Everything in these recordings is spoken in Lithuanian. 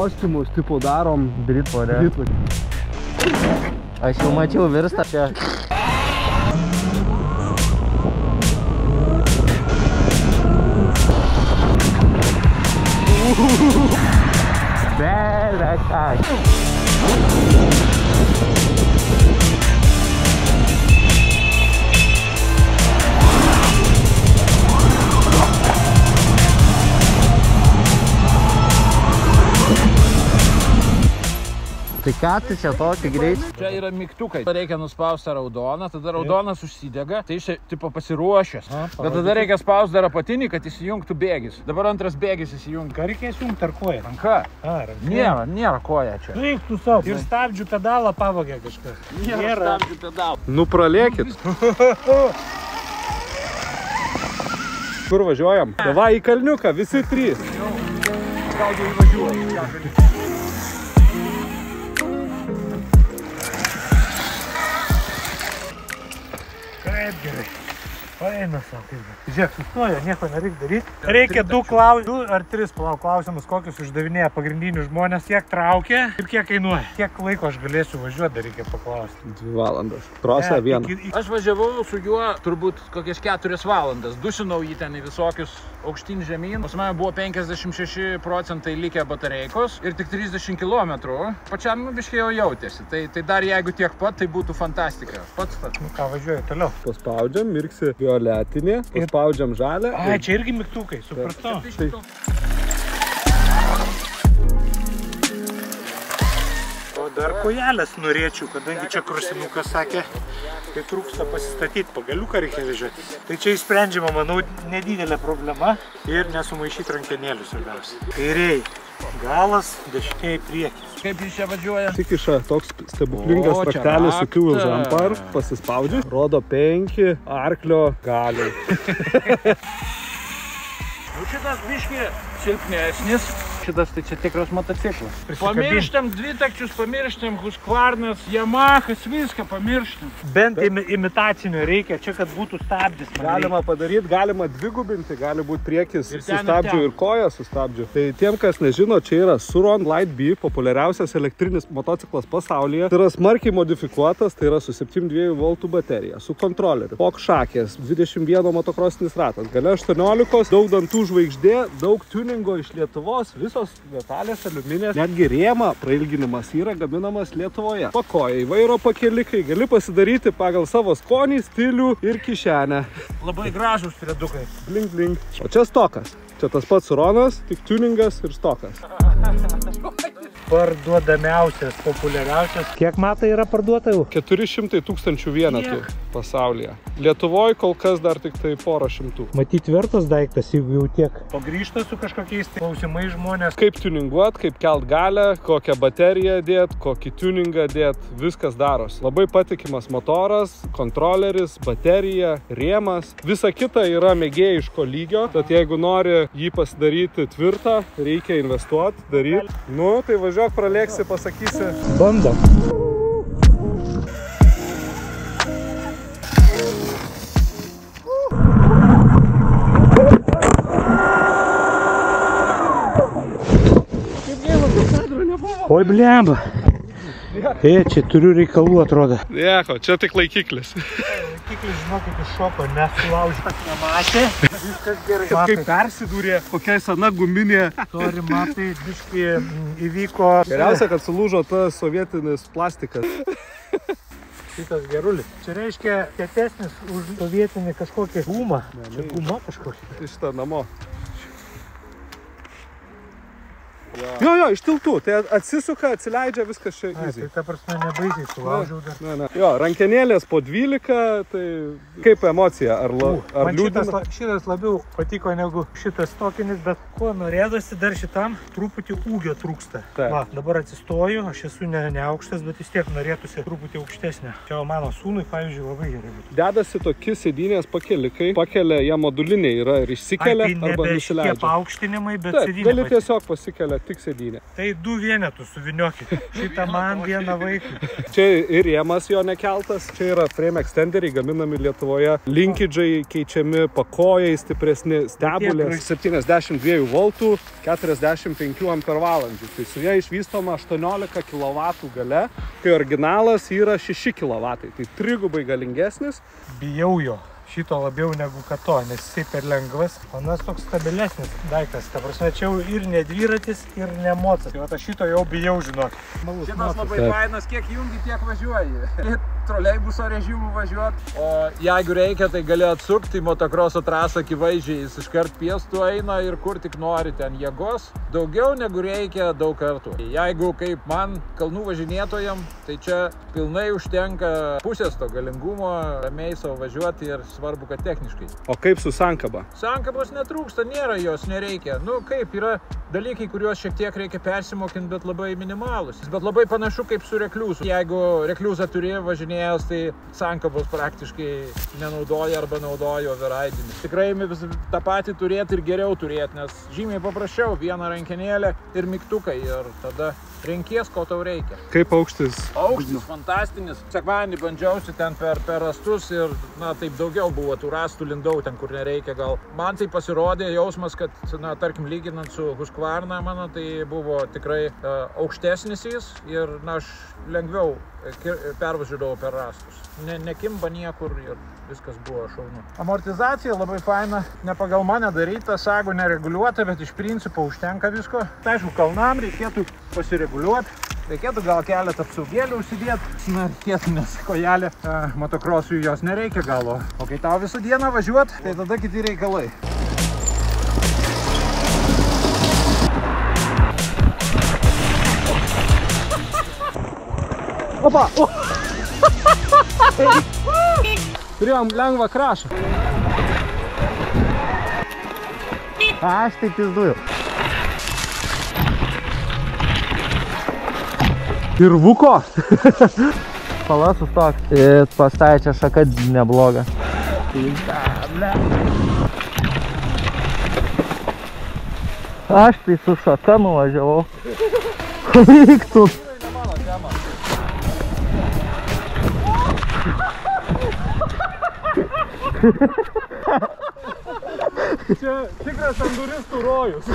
kostiumus, tipo darom Britvorė. Britvorė. Aš jau mačiau virstą čia. Belekas. Tai ką tu čia tokį greitį? Čia yra mygtukai. Reikia nuspausti raudoną, tada raudonas užsidega, tai iš tipo pasiruošęs. Bet tada reikia spausti dar apatinį, kad įsijungtų bėgis. Dabar antras bėgis įsijungia. Ką reikia įsijungti ar koją? Ranka. Nėra koja čia. Eik tu savo. Ir stabdžių pedalą pavogė kažkas. Nėra stabdžių pedalų. Nu pralėkit. Kur važiuojam? Davai į kalniuką, visi trys. Gal jau įvažiuoju. Kaip gerai. Paeina savo kaip. Žiūrėk, sustoja, nieko nereikia daryti. Reikia 2 ar 3 klausimus, kokius uždavinėja pagrindinių žmonės, kiek traukia ir kiek kainuoja. Kiek laiko aš galėsiu važiuoti, dar reikia paklausti. 2 valandas. Trosą vieną. Aš važiavau su juo turbūt kokias 4 valandas. Dusinau jį ten į visokius aukštyn žemyn. Pas mane buvo 56% likę batareikos ir tik 30 km. Pačiam biškai jau jautėsi. Tai dar jeigu tiek pat, tai būtų fantastika. Pats tas. Nu ką, važiuoju toliau. Paspaudžiam, mirksi violetinė, paspaudžiam žalę. Ai, čia irgi mygtukai, supratau. O dar kojelės norėčiau, kadangi čia krusinukas sakė, tai trūksta pasistatyti, pagaliuką reikia vežioti. Tai čia išsprendžiama, manau, nedidelė problema ir nesumaišyti rankenėlių svarbiausia. Kairiai galas, dešiniai priekis. Kaip jis čia važiuoja? Tik iša toks stebuklingas raktelis su Q Zampar, pasispaudžiu, rodo 5 arklio galiai. Šitas biški silpnesnis. Šitas tai čia tikras motociklas. Pamirštam dvitakčius, pamirštam Husqvarnas, Yamahas, viską pamirštam. Bent imitacinio reikia, čia kad būtų stabdis. Galima padaryti, galima dvigubinti, gali būti priekis su stabdžiu ir koja su stabdžiu. Tai tiem, kas nežino, čia yra Suron Light B, populiariausias elektrinis motociklas pasaulyje. Tai yra smarkiai modifikuotas, tai yra su 7,2 V baterija, su kontroleriu. Pok šakės, 21 motokrosinis ratas, gale 18, daug dantų žvaigždė, daug tuningo iš Lietuvos, visos detalės aliuminės, netgi rėma prailginimas yra gaminamas Lietuvoje. Pakojai, vairo pakelikai, gali pasidaryti pagal savo skonį, stilių ir kišenę. Labai gražus fredukai. Blink, blink. O čia stokas. Čia tas pats Suronas, tik tuningas ir stokas. Parduodamiausias, populiariausias. Kiek matai yra parduota jau? 400 000 vienetų pasaulyje. Lietuvoje kol kas dar tik tai porą šimtų. Matyt vertas daiktas, jeigu jau tiek. O grįžta su kažkokiais klausimai žmonės. Kaip tuninguot, kaip kelt galę, kokią bateriją dėt, kokį tuningą dėt, viskas daros. Labai patikimas motoras, kontroleris, baterija, rėmas. Visa kita yra mėgėjiško lygio, tad jeigu nori jį pasidaryti tvirtą, reikia investuoti, daryti. Nu, tai važiuok, pralėksi, pasakysi. Bandom. Oi, blemba. Čia turiu reikalų, atrodo. Nieko, čia tik laikiklis. Laikiklis, žinokit, iš šoko nesulaužytas nematė. Viskas gerai. Kaip persidūrė, kokia sena guminė. Sorry, matai, biškai įvyko. Geriausia, kad sulūžo tas sovietinis plastikas. Šitas gerulis. Čia reiškia kietesnis už sovietinį kažkokį gumą. Čia guma kažkokia. Šitą namo. Jo, iš tiltų, tai atsisuka, atsileidžia, viskas čia easy. Tai ta prasme nebaisiai sulaužiau dar. Ne. Jo, rankenėlės po 12, tai kaip emocija, ar liūdina? Šitas labiau patiko negu šitas tokinis, bet kuo norėdasi dar šitam truputį ūgio trūksta. Va, dabar atsistoju, aš esu ne aukštas, bet vis tiek norėtųsi truputį aukštesnė. Čia mano sūnui, pavyzdžiui, labai gerai būtų. Dedasi tokie sėdynės pakelikai, pakelia, jie moduliniai yra ir išsikelia arba nusileidžia. Tie paaukštinimai, bet sėdynė gali tiesiog pasikelia tik sėdynė. Tai 2 vienetus suviniokit. Šitą man vieną vaiką. Čia ir rėmas jo nekeltas, čia yra frame extenderiai gaminami Lietuvoje, linkidžai keičiami, pakojai stipresni, stebulės 72 voltų, 45 ampervalandžių. Tai su jie išvystoma 18 kW gale, kai originalas yra 6 kW. Tai 3 galingesnis. Bijau jo. Šito labiau negu kad to, nes jisai per lengvas. Manas toks stabilesnis daiktas. Ta prasme, čia jau ir ne dviratis, ir ne mocas. Tai aš šito jau bijau, žinok. Šitas labai fainas, kiek jungi, tiek važiuoji. Troleibuso režimu važiuot. O jeigu reikia, tai gali atsukti į motokroso trasą akivaizdžiai. Jis iškart piestu eina ir kur tik nori ten jėgos. Daugiau negu reikia daug kartų. Jeigu kaip man, kalnų važinėtojam, tai čia pilnai užtenka pusės to galingumo, ramiai savo važiuoti ir svarbu, kad techniškai. O kaip su sankaba? Sankabos netrūksta, nėra jos, nereikia. Nu kaip, yra dalykai, kuriuos šiek tiek reikia persimokinti, bet labai minimalus. Bet labai panašu kaip su rekliuzu. Jeigu rekliuzą turi važinėjęs, tai sankabos praktiškai nenaudoja arba naudoja overridinį. Tikrai tą patį turėti ir geriau turėti, nes žymiai paprasčiau, viena rankenėlė ir mygtukai ir tada renkies, ko tau reikia. Kaip aukštis? Aukštis fantastinis. Sekmadienį bandžiausi ten per rastus ir, na, taip daugiau buvo tų rastų, lindau ten, kur nereikia gal. Man tai pasirodė jausmas, kad, na, tarkim, lyginant su Husqvarna mano, tai buvo tikrai aukštesnis jis ir, na, aš lengviau pervažiuodavau per rastus. Nekimba niekur ir viskas buvo šaunu. Amortizacija labai faina, ne pagal mane daryta, sagų nereguliuota, bet iš principo užtenka visko. Tai aišku, kalnam reikėtų pasireguliuoti. Reikėtų gal keletą apsaugėlių užsidėti, na, reikėtų, nes kojelė motokrosui jos nereikia galo. O kai tau visą dieną važiuot, tai tada kiti reikalai. Opa! Turėjom lengvą krašą. Aš taip pizduoju. Ir vuko. Pala sustok. Ir pastatė čia šaka nebloga. Aš tai su šaka nuvažiavau. Vyktų. Čia tikras enduristų rojus.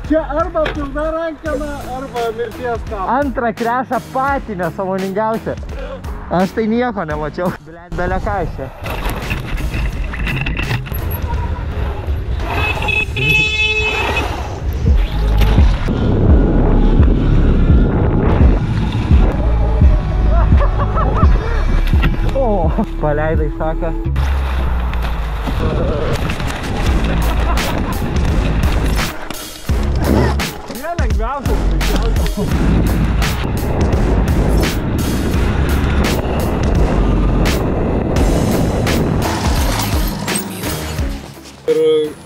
Čia arba pilna rankena, arba mirties kapas. Antrą krešą patį nesąmoningiausia. Aš tai nieko nemačiau. Beleką čia. O, paleidai šaką. Lengviausias. Ir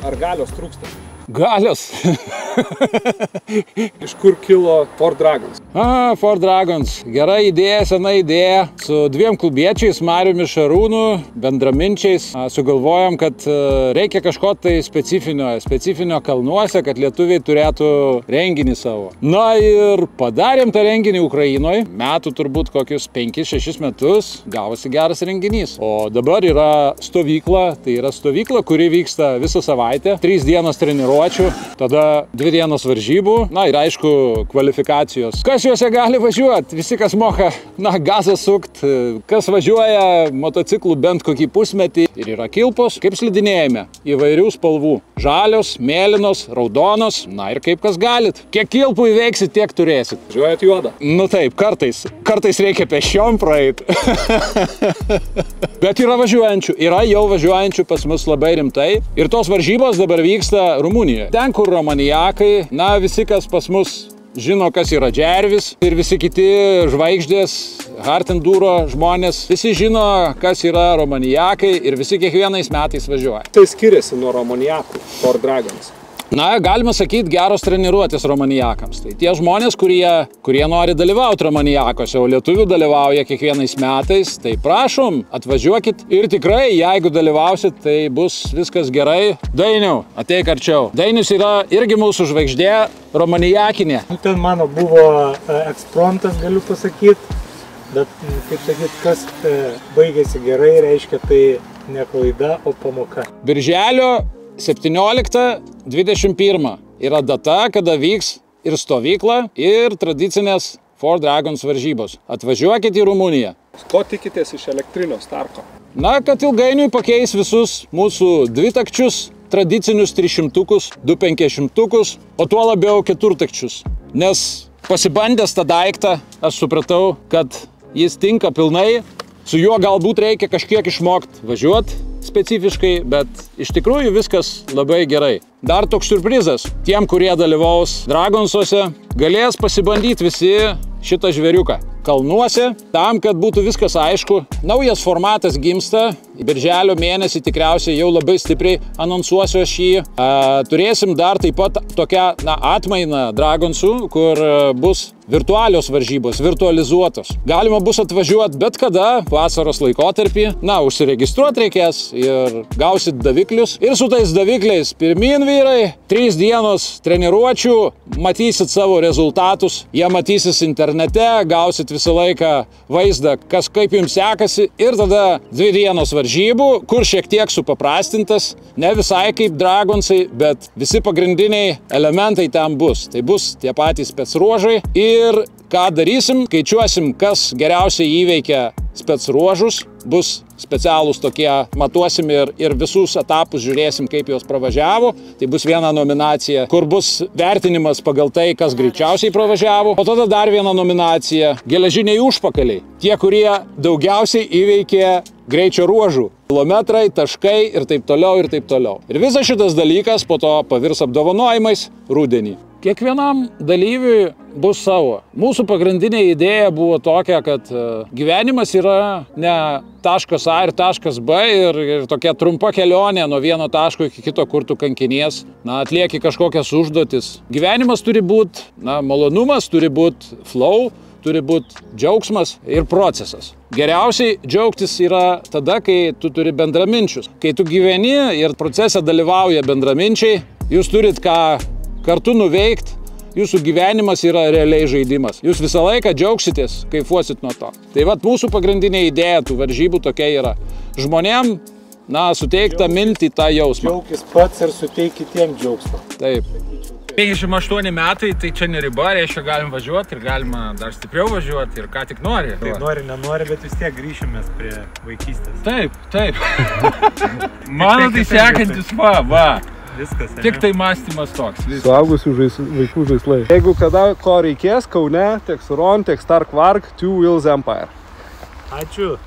ar galios trūksta? Galios. Iš kur kilo Ford Dragons? Ford Dragons. Gera idėja, sena idėja. Su 2 klubiečiais, Mariumi Šarūnu, bendraminčiais, sugalvojom, kad reikia kažko tai specifinio kalnuose, kad lietuviai turėtų renginį savo. Na ir padarėm tą renginį Ukrainoje. Metų turbūt kokius 5-6 metus gavosi geras renginys. O dabar yra stovykla, tai yra stovykla, kuri vyksta visą savaitę. 3 dienos treniruočių, tada 2 dienos varžybų, na ir aišku kvalifikacijos. Kas juose gali važiuoti? Visi, kas moka, na, gazą sukt, kas važiuoja motociklų bent kokį pusmetį. Ir yra kilpos, kaip slidinėjame, įvairių spalvų. Žalios, mėlynos, raudonos, na ir kaip kas galit. Kiek kilpų įveiksit, tiek turėsit. Važiuojat juodą? Nu taip, kartais reikia pešiom praeit. Bet yra važiuojančių, yra jau važiuojančių pas mus labai rimtai. Ir tos varžybos dabar vyksta Rumunijoje. Ten, kur romaniakai, na visi, kas pas mus žino, kas yra Džervis ir visi kiti žvaigždės, hard enduro žmonės, visi žino, kas yra romaniakai ir visi kiekvienais metais važiuoja. Tai skiriasi nuo romaniakų Ford Dragons? na, galima sakyti, geros treniruotės romanijakams. Tai tie žmonės, kurie nori dalyvauti romanijakose, o lietuvių dalyvauja kiekvienais metais, tai prašom, atvažiuokit ir tikrai, jeigu dalyvausit, tai bus viskas gerai. Dainiau, ateik arčiau. Dainius yra irgi mūsų žvaigždė romanijakinė. Ten mano buvo ekspromtas, galiu pasakyti, bet, kaip sakyt, kas baigėsi gerai, reiškia tai ne klaida, o pamoka. Birželio 17-21 yra data, kada vyks ir stovykla, ir tradicinės Four Dragons varžybos. Atvažiuokit į Rumuniją. Ko tikitės iš elektrinio Starko? Na, kad ilgainiui pakeis visus mūsų dvitakčius, tradicinius 300-ukus, 250-ukus, o tuo labiau keturtakčius. Nes pasibandęs tą daiktą, aš supratau, kad jis tinka pilnai, su juo galbūt reikia kažkiek išmokti važiuoti specifiškai, bet iš tikrųjų viskas labai gerai. Dar toks surprizas, tiem, kurie dalyvaus Dragonsuose, galės pasibandyti visi šitą žvėriuką kalnuose, tam, kad būtų viskas aišku. Naujas formatas gimsta, birželio mėnesį tikriausiai jau labai stipriai anonsuosiu aš jį. Turėsim dar taip pat tokią atmainą Dragonsų, kur bus virtualios varžybos, virtualizuotos. Galima bus atvažiuoti bet kada vasaros laikotarpį. Na, užsiregistruoti reikės ir gausit daviklius. Ir su tais davikliais pirmin vyrai, 3 dienos treniruočių, matysit savo rezultatus. Jie matysis internete, gausit visą laiką vaizdą, kaip jums sekasi. Ir tada 2 dienos varžybų, kur šiek tiek supaprastintas. Ne visai kaip Dragonsai, bet visi pagrindiniai elementai ten bus. Tai bus tie patys specruožai. Ir ką darysim, skaičiuosim, kas geriausiai įveikia specruožus, bus specialūs tokie, matuosim ir visus etapus žiūrėsim, kaip jos pravažiavo. Tai bus viena nominacija, kur bus vertinimas pagal tai, kas greičiausiai pravažiavo. O tada dar viena nominacija – geležiniai užpakaliai. Tie, kurie daugiausiai įveikė greičio ruožų. Kilometrai, taškai ir taip toliau ir taip toliau. Ir visas šitas dalykas po to pavirs apdovanojimais rudenį. Kiekvienam dalyviui bus savo. Mūsų pagrindinė idėja buvo tokia, kad gyvenimas yra ne taškas A ir taškas B ir tokia trumpa kelionė nuo vieno taško iki kito, kur tu kankinies, atlieki kažkokias užduotis. Gyvenimas turi būti, malonumas, turi būti flow, turi būti džiaugsmas ir procesas. Geriausiai džiaugtis yra tada, kai tu turi bendraminčius. Kai tu gyveni ir procese dalyvauja bendraminčiai, jūs turit ką kartu nuveikti, jūsų gyvenimas yra realiai žaidimas. Jūs visą laiką džiaugsitės, kaifuosit nuo to. Tai vat mūsų pagrindinė idėja tų varžybų tokia yra. Žmonėm, suteik tą mintį, tą jausmą. Džiaugis pats ir suteik kitiem džiaugsmą. Taip. 58 metai, tai čia ne riba, reiškia galim važiuoti ir galima dar stipriau važiuoti ir ką tik nori. Tai nori, nenori, bet vis tiek grįšimės prie vaikystės. Taip, taip. Mano tai sekantis va. Viskas, tik tai mąstymas toks. Suaugusių vaikų žaislai. Jeigu kada ko reikės, Kaune, tiek Suron, tiek Stark Varg, Two Wheels Empire. Ačiū.